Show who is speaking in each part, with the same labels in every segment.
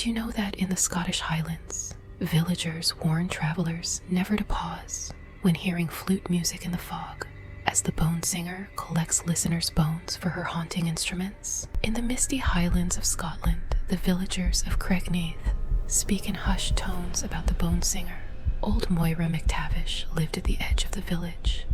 Speaker 1: Did you know that in the Scottish Highlands, villagers warn travelers never to pause when hearing flute music in the fog, as the bone singer collects listeners' bones for her haunting instruments? In the misty highlands of Scotland, the villagers of Cregneath speak in hushed tones about the bone singer. Old Moira McTavish lived at the edge of the village,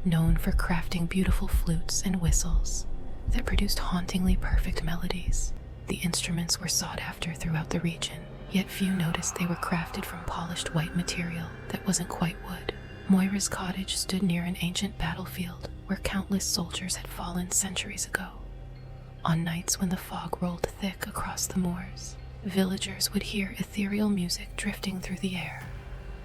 Speaker 1: known for crafting beautiful flutes and whistles that produced hauntingly perfect melodies. The instruments were sought after throughout the region, yet few noticed they were crafted from polished white material that wasn't quite wood. Moira's cottage stood near an ancient battlefield where countless soldiers had fallen centuries ago. On nights when the fog rolled thick across the moors, villagers would hear ethereal music drifting through the air.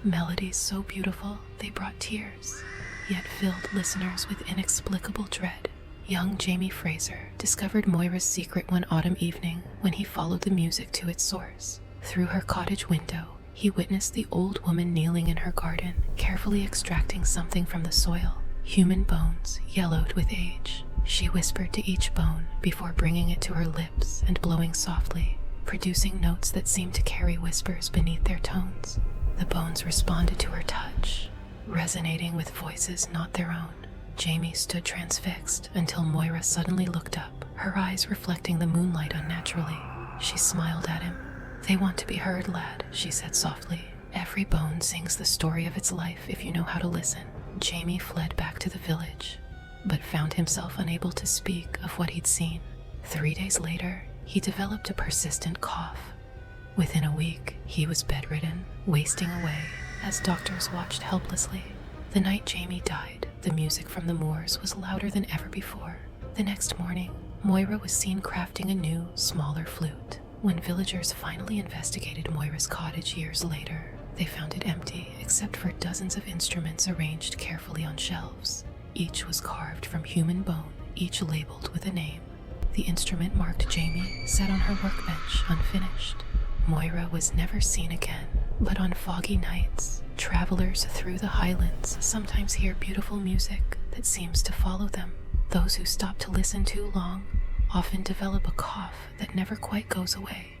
Speaker 1: Melodies so beautiful they brought tears, yet filled listeners with inexplicable dread. Young Jamie Fraser discovered Moira's secret one autumn evening when he followed the music to its source. Through her cottage window, he witnessed the old woman kneeling in her garden, carefully extracting something from the soil. Human bones, yellowed with age. She whispered to each bone before bringing it to her lips and blowing softly, producing notes that seemed to carry whispers beneath their tones. The bones responded to her touch, resonating with voices not their own. Jamie stood transfixed until Moira suddenly looked up, her eyes reflecting the moonlight unnaturally. She smiled at him. "They want to be heard, lad," she said softly. "Every bone sings the story of its life if you know how to listen." Jamie fled back to the village, but found himself unable to speak of what he'd seen. 3 days later, he developed a persistent cough. Within a week, he was bedridden, wasting away as doctors watched helplessly. The night Jamie died, the music from the moors was louder than ever before. The next morning, Moira was seen crafting a new, smaller flute. When villagers finally investigated Moira's cottage years later, they found it empty except for dozens of instruments arranged carefully on shelves. Each was carved from human bone, each labeled with a name. The instrument marked Jamie sat on her workbench unfinished. Moira was never seen again, but on foggy nights, travelers through the highlands sometimes hear beautiful music that seems to follow them. Those who stop to listen too long often develop a cough that never quite goes away.